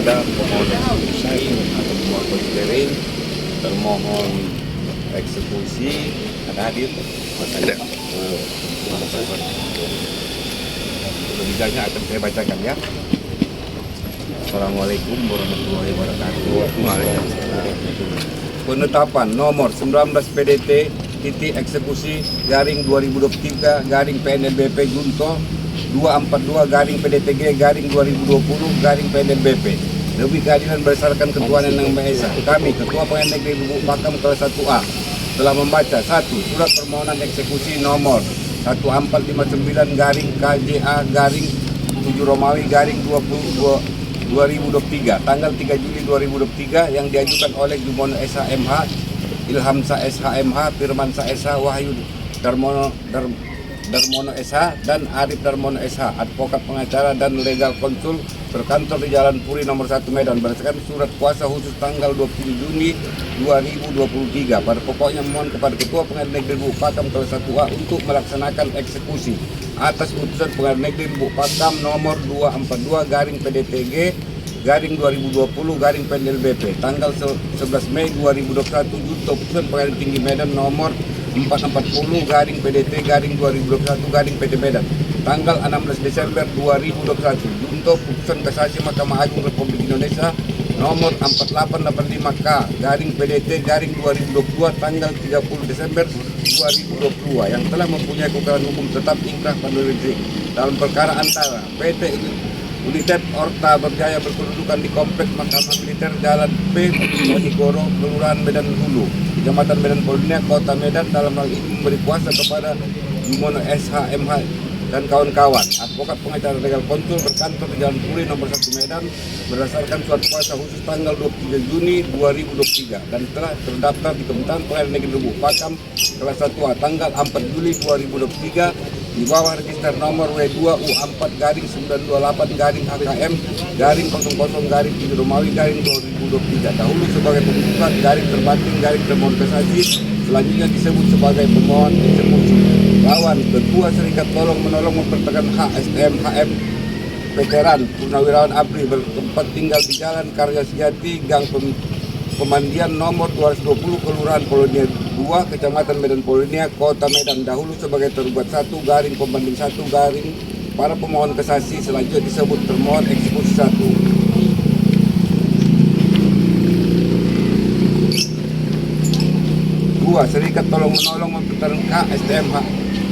ada pemohon eksekusi atau pemohon konstering, termohon eksekusi ada hadir. Ada. Lebihnya akan saya bacakan ya. Assalamualaikum warahmatullahi wabarakatuh. Penetapan nomor 19 PDT titik eksekusi garing 2023 garing PNLBP Junto 242 garing PDTG garing 2020 garing PNLBP lebih keadilan berdasarkan ketuhanan yang Maha Esa. Kami Ketua Pengadilan Negeri Lubuk Pakam kelas 1A telah membaca 1. Surat permohonan eksekusi nomor 1459 garing KJA garing 7 Romawi garing 2023 tanggal 3 Juli 2023 yang diajukan oleh Jumono SHMH, Ilhamsa SHMH, Firmansa SH, Wahyu Darmono SH, dan Arif Darmono SH, advokat pengacara dan legal konsul berkantor di Jalan Puri nomor 1 Medan berdasarkan surat kuasa khusus tanggal 20 Juni 2023. Pada pokoknya mohon kepada Ketua Pengadilan Negeri Lubuk Pakam kelas 1A untuk melaksanakan eksekusi atas putusan Pengadilan Negeri Lubuk Pakam nomor 242 garing PDTG garing 2020 garing PNLBP tanggal 11 Mei 2021 junto putusan Pengadilan Tinggi Medan nomor 440 garing PDT garing 2021 garing PT Medan tanggal 16 Desember 2021 junto putusan kasasi Mahkamah Agung Republik Indonesia nomor 4885K garing PDT garing 2022 tanggal 30 Desember 2022 yang telah mempunyai kekuatan hukum tetap ingkrah peneliti dalam perkara antara PT United Orta Berjaya berkedudukan di Kompleks Mahkamah Militer Jalan P. Monigoro, Kelurahan Medan Hulu, Kecamatan Medan Polinia, Kota Medan dalam hal ini memberi kuasa kepada Jumono SHMH dan kawan-kawan, advokat pengacara legal konsul berkantor di Jalan Puri nomor 1 Medan berdasarkan surat kuasa khusus tanggal 23 Juni 2023 dan telah terdaftar di Kementerian Pengadilan Negeri Lubuk Pakam kelas 1A tanggal 4 Juli 2023 di bawah register nomor W2U4 garing 928 garing HKM garing 00 garing 7 Romawi garing 2023 dahulu sebagai penggugat garing terbanting garing termohon kasasi selanjutnya disebut sebagai pemohon eksekusi. Kawan Ketua Serikat Tolong Menolong Mempertahankan Hak STM HM Veteran Purnawirawan ABRI bertempat tinggal di Jalan Karya Sejati Gang Pemandian nomor 220 Kelurahan Polonia 2 Kecamatan Medan Polonia Kota Medan dahulu sebagai tergugat 1 garing pembanding 1 garing para pemohon kasasi selanjutnya disebut termohon eksekusi 1. 2. Serikat Tolong Menolong Mempertahankan STM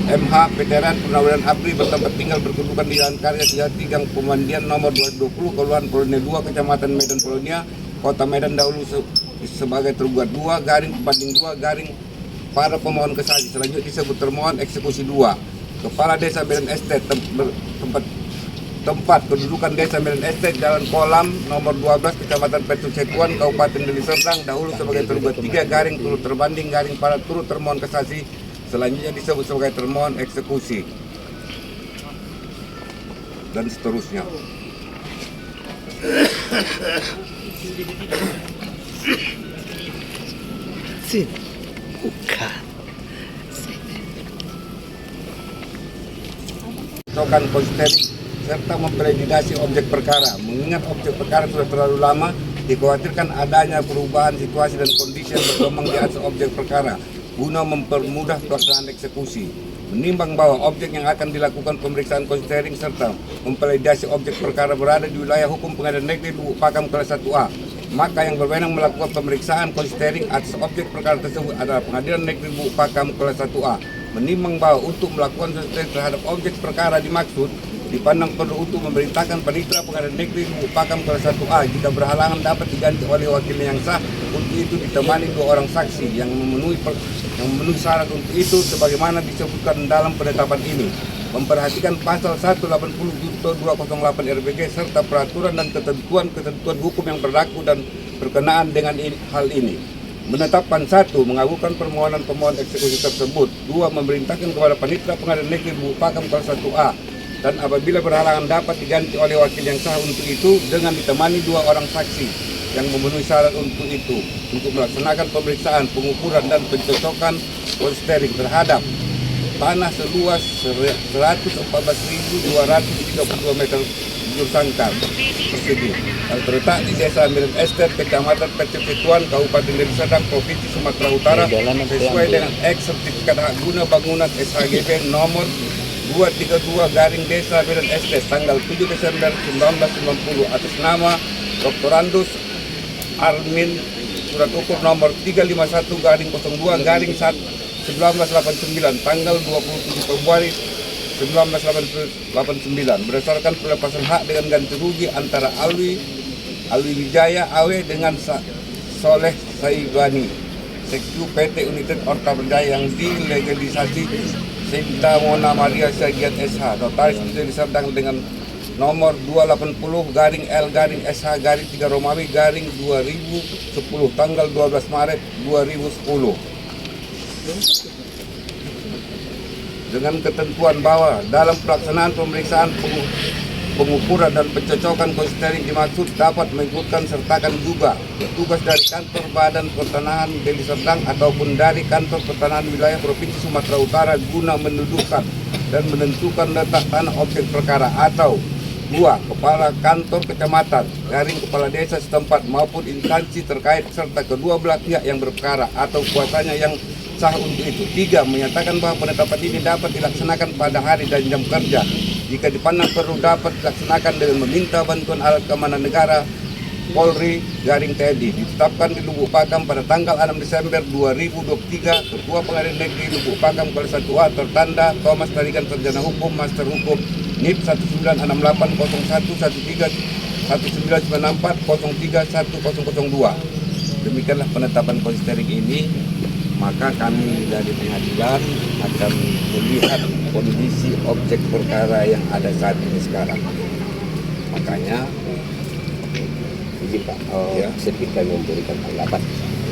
MH Veteran Purnawirawan ABRI bertempat tinggal berkedudukan di Jalan Karya Sejati Gang Pemandian nomor 220 Kelurahan Polonia 2 Kecamatan Medan Polonia Kota Medan dahulu sebagai tergugat 2 garing pembanding 2 garing para pemohon kasasi selanjutnya disebut termohon eksekusi 2. Kepala Desa Medan Estate tempat kedudukan Desa Medan Estate Jalan Kolam nomor 12 Kecamatan Petung Setuan Kabupaten Deli Serdang dahulu sebagai tergugat 3 garing turut terbanding garing para turut termohon kasasi selanjutnya disebut sebagai termohon eksekusi dan seterusnya. Bukan. Tokan konstering serta memvalidasi objek perkara. Mengingat objek perkara sudah terlalu lama, dikhawatirkan adanya perubahan situasi dan kondisi yang berkembang di atas objek perkara guna mempermudah pelaksanaan eksekusi. Menimbang bahwa objek yang akan dilakukan pemeriksaan konstering serta memvalidasi objek perkara berada di wilayah hukum Pengadilan Negeri Lubuk Pakam kelas 1A, maka yang berwenang melakukan pemeriksaan konstering atas objek perkara tersebut adalah Pengadilan Negeri Lubuk Pakam kelas 1A. Menimbang bahwa untuk melakukan konstering terhadap objek perkara dimaksud dipandang perlu untuk memerintahkan panitera Pengadilan Negeri Lubuk Pakam kelas 1A jika berhalangan dapat diganti oleh wakilnya yang sah, untuk itu ditemani 2 orang saksi yang memenuhi syarat untuk itu sebagaimana disebutkan dalam penetapan ini. Memperhatikan pasal 180/208 RBG serta peraturan dan ketentuan hukum yang berlaku dan berkenaan dengan hal ini. Menetapkan 1. Mengabulkan permohonan pemohon eksekusi tersebut. 2. Memerintahkan kepada panitera Pengadilan Negeri Lubuk Pakam kelas 1A dan apabila berhalangan dapat diganti oleh wakil yang sah untuk itu dengan ditemani 2 orang saksi yang memenuhi syarat untuk itu untuk melaksanakan pemeriksaan, pengukuran dan pencocokan konstering terhadap tanah seluas 114.232 meter bujur sangkar persegi yang terletak di Desa Miren Estate, Kecamatan Pecipituan, Kabupaten Deli Serdang, Provinsi Sumatera Utara, sesuai dengan X sertifikat hak guna bangunan SHGB nomor 232 garing Desa Miren Estate tanggal 7 Desember 1990 atas nama Dr. Andus Armin, surat ukur nomor 351 garing 02 garing 1989 tanggal 27 Februari 1989 berdasarkan pelepasan hak dengan ganti rugi antara Alwi Wijaya Awe dengan Soleh Saibani Sekju PT United Orta Berdaya yang dilegalisasi Sinta Mona Maria Sagiat SH notaris Deli Serdang dengan nomor 280 garing L garing SH garing 3 Romawi garing 2010 tanggal 12 Maret 2010 dengan ketentuan bahwa dalam pelaksanaan pemeriksaan pengukuran dan pencocokan konsisterik dimaksud dapat mengikutkan sertakan juga petugas dari kantor Badan Pertanahan Deli Serdang ataupun dari kantor pertanahan wilayah Provinsi Sumatera Utara guna mendudukan dan menentukan letak tanah objek perkara atau dua kepala kantor kecamatan garing kepala desa setempat maupun instansi terkait serta kedua belah pihak yang berperkara atau kuasanya yang sah untuk itu. 3. Menyatakan bahwa penetapan ini dapat dilaksanakan pada hari dan jam kerja jika dipandang perlu dapat dilaksanakan dengan meminta bantuan alat keamanan negara Polri garing TNI ditetapkan di Lubuk Pakam pada tanggal 6 Desember 2023. Ketua Pengadilan Negeri Lubuk Pakam Kelas 1A tertanda Thomas Tarigan Sarjana Hukum Master Hukum NIP 196801131994031002. Demikianlah penetapan konsisterik ini. Maka kami dari pengadilan akan melihat kondisi objek perkara yang ada saat ini sekarang. Makanya izin Pak, sedikit kami memberikan tanggapan,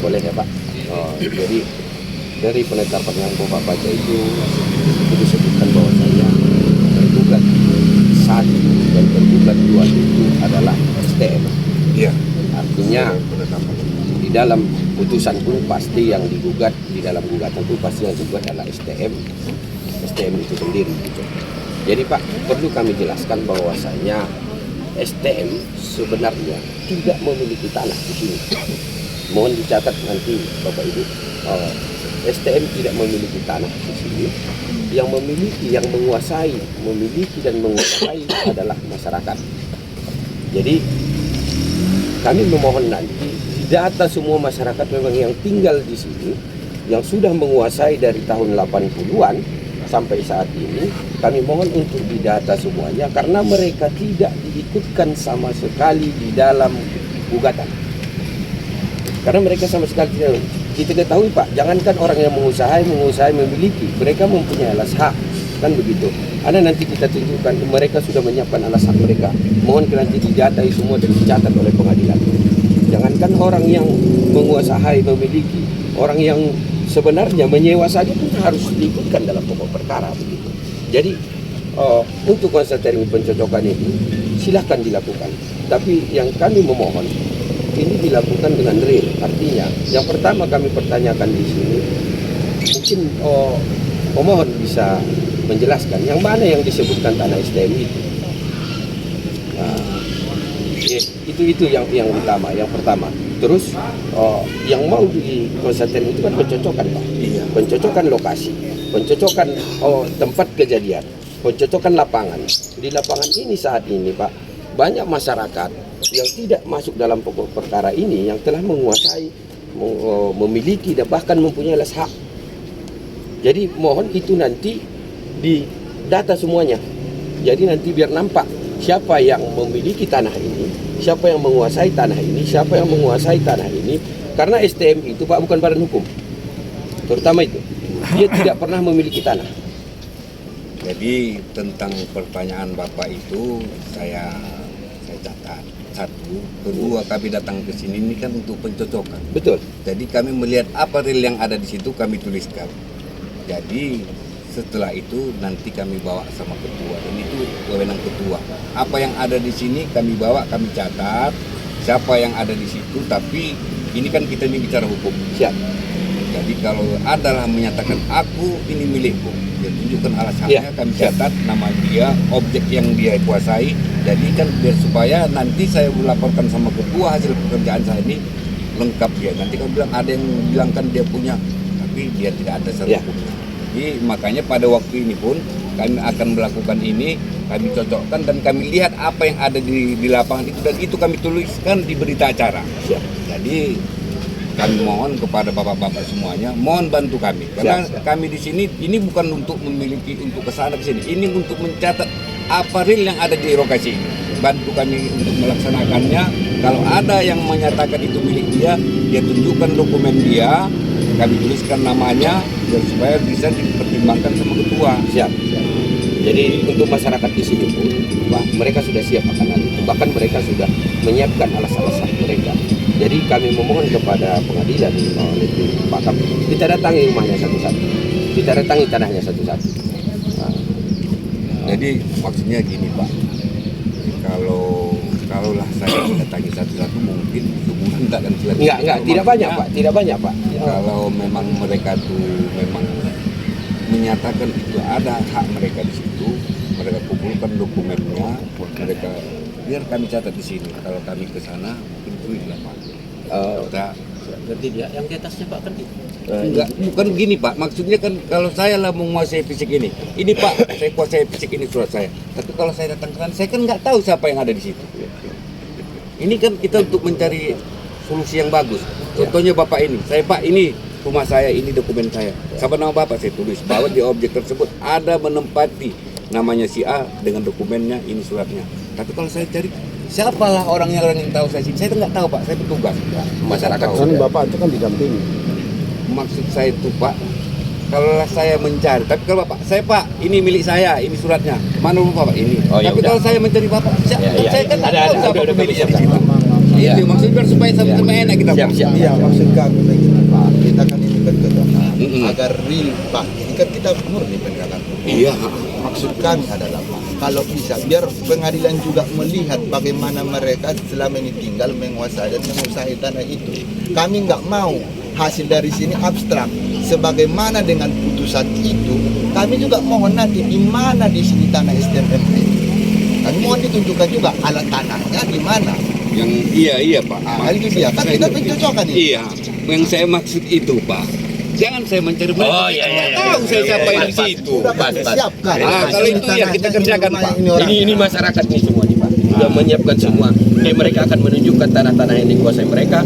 boleh ya Pak? Jadi dari penetapan yang Bapak baca itu disebutkan bahwasanya tergugat 1 dan tergugat 2 itu adalah STM. Iya. Artinya di dalam putusan pun pasti yang digugat, di dalam gugatan itu pasti yang digugat adalah STM itu sendiri gitu. Jadi Pak, perlu kami jelaskan bahwasanya STM sebenarnya tidak memiliki tanah di sini. Mohon dicatat nanti Bapak Ibu, STM tidak memiliki tanah di sini. Yang memiliki, yang menguasai, memiliki dan menguasai adalah masyarakat. Jadi kami memohon nanti data semua masyarakat memang yang tinggal di sini yang sudah menguasai dari tahun 80-an sampai saat ini, kami mohon untuk didata semuanya karena mereka tidak diikutkan sama sekali di dalam gugatan. Karena mereka sama sekali tidak. Kita ketahui Pak, jangankan orang yang menguasai memiliki, mereka mempunyai alas hak, kan begitu. Ada nanti kita tunjukkan mereka sudah menyiapkan alas hak mereka. Mohon nanti didatai semua dan dicatat oleh pengadilan. Jangankan orang yang menguasai memiliki, orang yang sebenarnya menyewa saja pun harus diikutkan dalam pokok perkara begitu. Jadi untuk masa term pencocokan ini silahkan dilakukan. Tapi yang kami memohon ini dilakukan dengan real. Artinya yang pertama kami pertanyakan di sini, mungkin pemohon bisa menjelaskan yang mana yang disebutkan tanah STM itu. Itu yang utama, yang pertama. Terus yang mau dikonsentrasi itu kan pencocokan Pak. Iya. Pencocokan lokasi, pencocokan tempat kejadian, pencocokan lapangan. Di lapangan ini saat ini Pak, banyak masyarakat yang tidak masuk dalam pokok perkara ini yang telah menguasai, memiliki dan bahkan mempunyai alas hak. Jadi mohon itu nanti didata semuanya. Jadi nanti biar nampak siapa yang memiliki tanah ini, siapa yang menguasai tanah ini, siapa yang menguasai tanah ini. Karena STM itu Pak bukan badan hukum, terutama itu dia tidak pernah memiliki tanah. Jadi tentang pertanyaan Bapak itu saya catat. 1, kedua kami datang ke sini ini kan untuk pencocokan. Betul. Jadi kami melihat apa real yang ada di situ kami tuliskan. Jadi setelah itu nanti kami bawa sama ketua. Dan itu wewenang ketua. Apa yang ada di sini kami bawa, kami catat. Siapa yang ada di situ. Tapi ini kan kita ini bicara hukum. Siap. Jadi kalau adalah menyatakan aku ini milikku, dia tunjukkan alasannya, Ya, kami catat nama dia, objek yang dia kuasai, Jadi kan biar supaya nanti saya melaporkan sama ketua hasil pekerjaan saya ini lengkap dia. Nanti kan bilang ada yang bilang kan dia punya, tapi dia tidak ada secara hukumnya. Jadi makanya pada waktu ini pun kami akan melakukan ini, kami cocokkan dan kami lihat apa yang ada di lapangan itu, dan itu kami tuliskan di berita acara. Jadi kami mohon kepada bapak-bapak semuanya, mohon bantu kami karena kami di sini ini bukan untuk memiliki untuk kesana ke sini, ini untuk mencatat apa real yang ada di lokasi ini. Bantu kami untuk melaksanakannya. Kalau ada yang menyatakan itu milik dia, dia tunjukkan dokumen dia, kami tuliskan namanya dan supaya bisa dipertimbangkan sama ketua. Siap. Jadi untuk masyarakat di sini pun, mereka sudah siap akan hal itu. Bahkan mereka sudah menyiapkan alasan-alasan mereka. Jadi kami memohon kepada pengadilan oleh Pak Kap, kita datangi rumahnya satu-satu, kita datangi tanahnya satu-satu. Jadi maksudnya gini Pak, kalaulah saya datangi satu-satu mungkin sebulan tak akan selesai. Enggak, tidak banyak Pak. Kalau memang mereka tuh memang menyatakan itu ada hak mereka di situ, mereka kumpulkan dokumennya, mereka biar kami catat di sini. Kalau kami ke sana mungkin sulit lah Pak. Berarti dia yang di atasnya Pak kan Enggak, bukan gini Pak. Maksudnya kan kalau saya lah menguasai fisik ini Pak, saya kuasai fisik ini surat saya. Tapi kalau saya datang ke sana, saya kan nggak tahu siapa yang ada di situ. Ini kan kita untuk mencari solusi yang bagus. Contohnya Bapak ini, saya Pak ini rumah saya, ini dokumen saya. Sama nama Bapak saya tulis bahwa di objek tersebut ada menempati namanya si A dengan dokumennya, ini suratnya. Tapi kalau saya cari siapalah orang yang tahu saya sini, saya nggak tahu Pak, saya petugas. Masyarakat Kan Bapak itu kan didampingi. Maksud saya itu Pak, kalau saya mencari, tapi kalau Bapak, saya Pak, ini milik saya, ini suratnya. Mana rumah Bapak ini? Oh, ya tapi udah. kalau saya mencari Bapak, saya kan nggak tahu siapa udah, pemiliknya di siap. situ. Ya. Itu maksudnya biar supaya sama-sama enak kita Pak. Siap. Iya, maksud kami begini Pak, kita kan ini kan ketua Mm-mm. agar real Pak. Ini kan kita murni penegakan hukum. Iya. Maksud kami adalah Pak, kalau bisa biar pengadilan juga melihat bagaimana mereka selama ini tinggal menguasai dan menguasai tanah itu. Kami nggak mau hasil dari sini abstrak. Sebagaimana dengan putusan itu, kami juga mohon nanti di mana di sini tanah STMM itu. Kami mohon ditunjukkan juga alat tanahnya di mana. Yang iya Pak. Hal itu dia kan kita mencocokkan ini. Iya. Yang saya maksud itu Pak. Jangan saya mencari mereka. Oh, iya. Tahu saya siapa yang di situ. Sudah Pas. siapkan. Kalau itu ya kita kerjakan Pak. Ini masyarakat nih semua nih Pak. Sudah menyiapkan semua. Mereka akan menunjukkan tanah-tanah yang dikuasai mereka,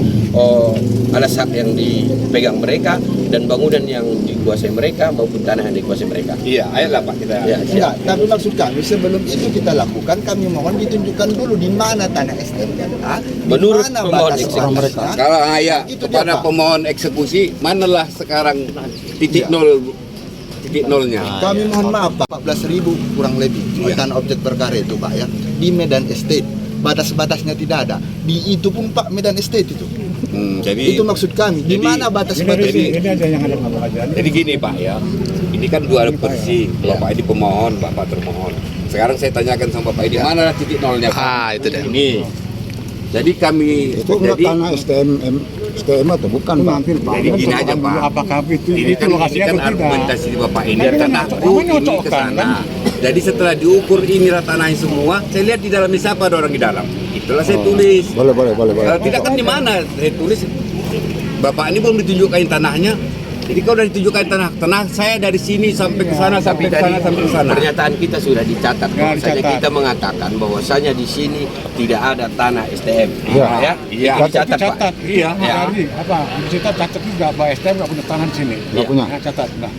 alas hak yang dipegang mereka, dan bangunan yang dikuasai mereka maupun tanah yang dikuasai mereka. Iya, ayolah Pak kita. Ya, Enggak, tapi maksud kami sebelum itu kita lakukan, kami mohon ditunjukkan dulu di mana tanah STMA, Menurut di mana pemohon batas eksekusi. orang mereka. Kalau ya Itu kepada dia, Pak. pemohon eksekusi, manalah sekarang titik nolnya. Kami mohon maaf Pak, 14.000 kurang lebih Iya. tanah objek perkara itu Pak ya, di Medan Estate. Batas-batasnya tidak ada. Di itu pun Pak Medan Estate itu. Jadi Itu maksud kami. Di jadi- mana batas-batas Jadi- ini? Ini aja yang ada aja. Jadi gini Pak ya, ini kan dua versi. Bapak ini pemohon, Bapak termohon. Sekarang saya tanyakan sama Bapak ini, mana titik nolnya Pak? Itu deh. Ini. Jadi kami, Itu enggak jadi tanah STM atau bukan Pak? Nanti Pak. Jadi gini aja, Dulu Pak. Apakah itu ini kan lokasinya atau tidak? argumentasi di Bapak ini Tapi kan tanahku namanya ini ke cocokkan, sana. kan? Jadi setelah diukur ini tanahnya semua, saya lihat di dalamnya siapa ada orang di dalam. Itulah saya tulis. Boleh. Kalau tidak kan di mana saya tulis. Bapak ini belum ditunjukkan tanahnya. Jadi kalau udah ditunjukkan tanah saya dari sini sampai ke sana, sampai ke sana, sampai ke sana. Pernyataan kita sudah dicatat. Ya, Bahwasanya dicatat. kita mengatakan bahwasanya di sini tidak ada tanah STM. Iya. Iya. Itu dicatat Pak. Catat. Iya. Mas Ardi, apa? Kita catat juga Pak STM nggak punya tanah di sini. Nggak punya. Nah, catat. Nah.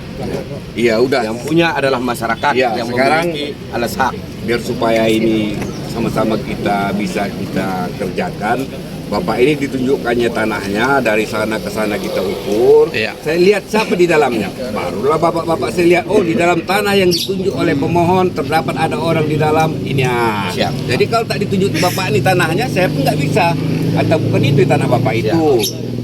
Iya udah. Yang punya adalah masyarakat Iya, yang sekarang memiliki alas hak. Biar supaya ini sama-sama kita bisa kita kerjakan. Bapak ini ditunjukkannya tanahnya, dari sana ke sana kita ukur. Iya. Saya lihat siapa di dalamnya. Barulah bapak-bapak saya lihat, oh di dalam tanah yang ditunjuk oleh pemohon terdapat ada orang di dalam ini. Siap. Jadi kalau tak ditunjuk bapak ini tanahnya, saya pun nggak bisa. Atau bukan itu tanah bapak itu.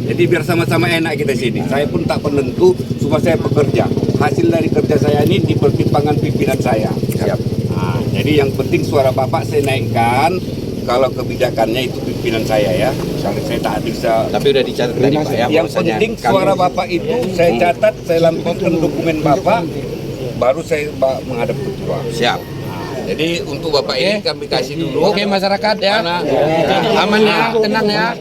Jadi biar sama-sama enak kita sini. Saya pun tak penentu, cuma saya pekerja. Hasil dari kerja saya ini dipertimbangkan pimpinan saya. Siap. Nah, jadi yang penting suara bapak saya naikkan. Kalau kebijakannya itu pimpinan saya ya. Misalnya saya tak bisa. Tapi udah dicatat tadi Pak ya. Yang bahwasanya penting kami- suara bapak itu saya catat, saya lampirkan dokumen bapak, baru saya menghadap ketua. Siap. Jadi untuk Bapak ini kami kasih dulu. Oke masyarakat ya, aman ya, tenang ya.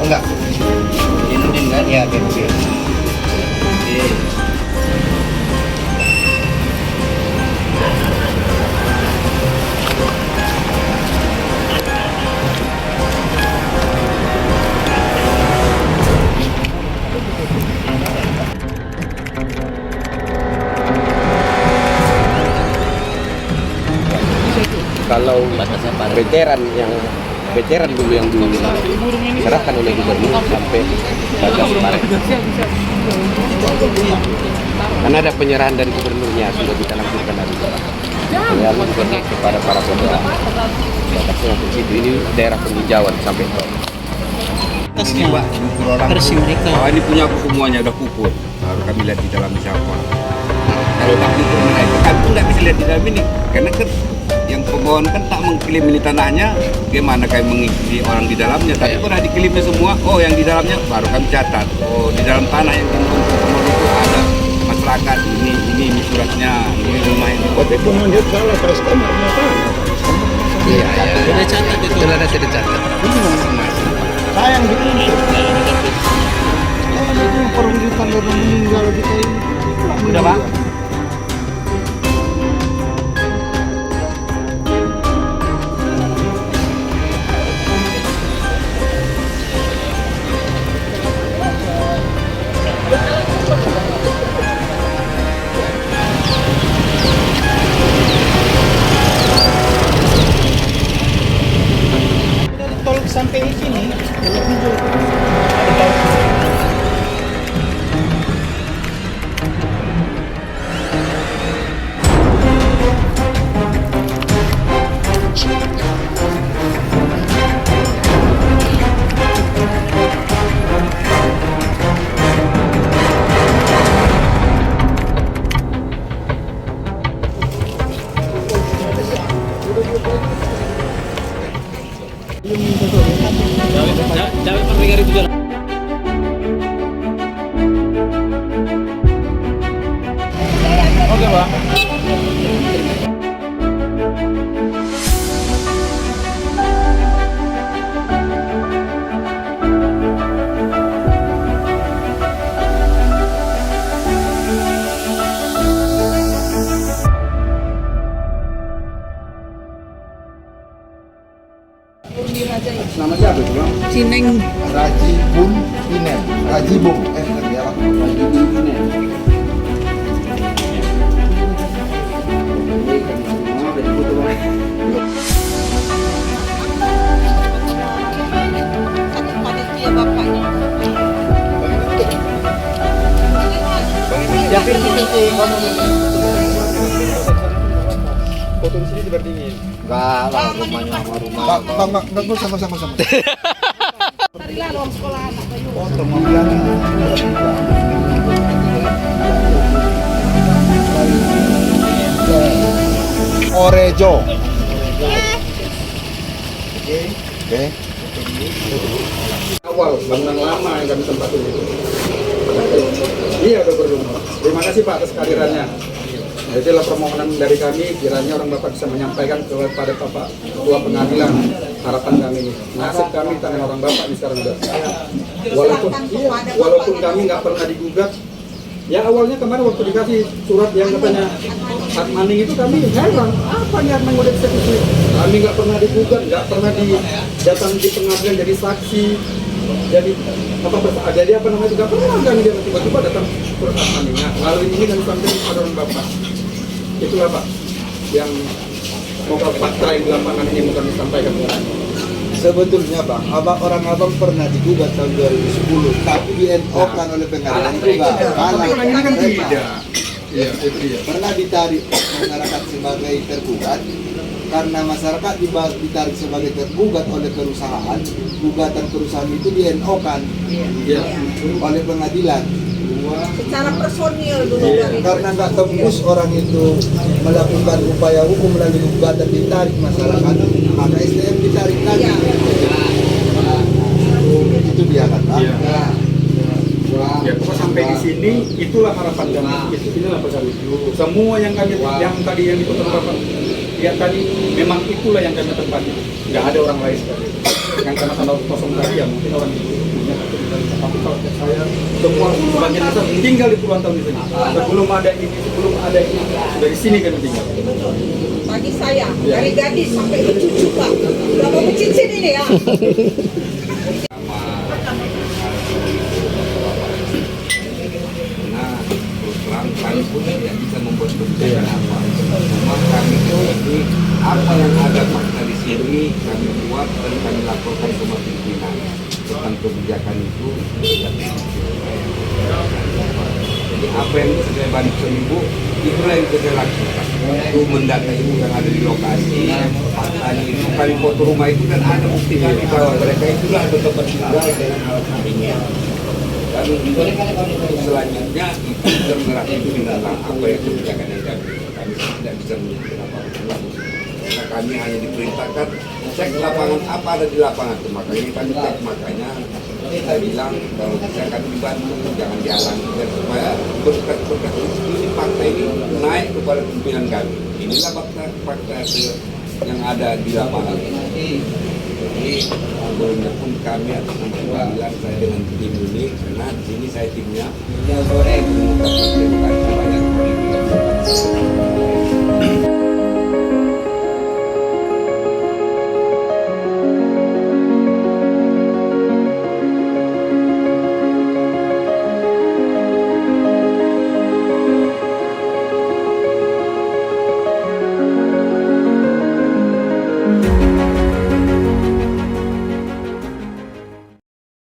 Enggak. Ini enggak ya, kecil. Kalau veteran dulu yang dulu diserahkan oleh gubernur sampai 14 Maret. Karena ada penyerahan dari gubernurnya sudah kita langsungkan dari gubernur kepada para pemuda. Batasnya untuk situ ini daerah penghijauan sampai itu. Versi mereka. Oh, ini punya aku semuanya udah puput. Baru kami lihat di dalam siapa. Kalau tak puput mereka, kami pun nggak bisa lihat di dalam ini, karena kan yang pemohon kan tak mengklaim ini tanahnya, gimana kami mengikuti orang di dalamnya. Tapi pernah diklaimnya semua, oh yang di dalamnya baru kami catat. Oh di dalam tanah yang dipemohon itu ada masyarakat, ini suratnya, ini rumah ini. Itu menunjuk salah STM Iya, Sudah catat itu. sudah ada sudah catat. sayang gitu. Itu perunjukan orang meninggal kita ini. Udah bang? Tol sampai sini, kalau hijau itu ada tol. Dapat pertiga ribu jalan. Oke, Pak. Nama siapa itu bang? Cineng. Raji Bun Inen, Raji Bung, ya Pak. Raji Bintune. Foto di sini berdingin. Enggak lah, rumahnya sama rumah. Bang, sama. Foto mobilnya. Orejo. Oke. Awal bangunan lama yang kami tempatin itu. Iya udah berumur. Terima kasih Pak atas kehadirannya. Nah, itulah permohonan dari kami, kiranya orang Bapak bisa menyampaikan kepada Bapak Ketua Pengadilan harapan kami ini. Nasib kami tangan orang Bapak ini sekarang udah. Walaupun kami nggak pernah digugat. Ya awalnya kemarin waktu dikasih surat yang katanya hak maning itu kami heran, apa niat menggodek eksekusi? Kami nggak pernah digugat, nggak pernah datang di pengadilan jadi saksi, jadi apa namanya juga pernah kami tiba-tiba datang surat hak maning. Nah, lalu ini kami sampaikan kepada orang Bapak. Itulah Pak yang moga fakta yang di lapangan ini mau kami sampaikan. Sebetulnya Bang, orang abang pernah digugat tahun 2010, tapi di NO kan oleh pengadilan juga. Tapi yang ini kan tidak. Iya, itu dia. pernah ditarik masyarakat sebagai tergugat. Karena masyarakat ditarik sebagai tergugat oleh perusahaan, gugatan perusahaan itu di-NO-kan Iya. oleh pengadilan. Secara personil dulu dari Karena nggak tembus orang itu melakukan upaya hukum melalui gugatan ditarik masyarakat, maka STM ditarik lagi. Itu dia kata. Iya. Ya, pokoknya sampai di sini itulah harapan kami. Inilah pesan. Semua yang kami yang tadi yang diputar Bapak lihat tadi memang itulah yang kami tempati. Nggak ada orang lain sekali. Yang karena tanda kosong tadi ya mungkin orang itu punya tapi kalau saya semua sebagian besar tinggal di puluhan tahun di sini. Sebelum ada ini sudah di sini kami tinggal. bagi saya dari gadis sampai ke cucu Pak. Udah mau cincin ini ya. Nah, terus terang kami pun tidak bisa membuat kebijakan apa. Cuma kami itu apa yang ada fakta di sini kami buat dan kami laporkan ke pimpinan tentang kebijakan itu. Jadi apa yang saya bantu seminggu itulah yang saya lakukan. Itu mendata ibu yang ada di lokasi, faktanya itu kami foto rumah itu dan ada bukti-bukti bahwa mereka itulah ada tempat tinggal dengan alat harinya. Dan selanjutnya itu termerat itu tentang apa yang kebijakan yang kami tidak bisa menentukan apa-apa. Karena kami hanya diperintahkan cek lapangan apa ada di lapangan itu, makanya kami cek, makanya kita bilang kalau bisa kami dibantu jangan dihalangi dan supaya berkat-berkat ini fakta ini naik kepada pimpinan kami. Inilah fakta yang ada di lapangan. Jadi sebelumnya pun kami atas nama pengadilan saya dengan tim ini karena di sini saya timnya. Ya sore, terima kasih banyak.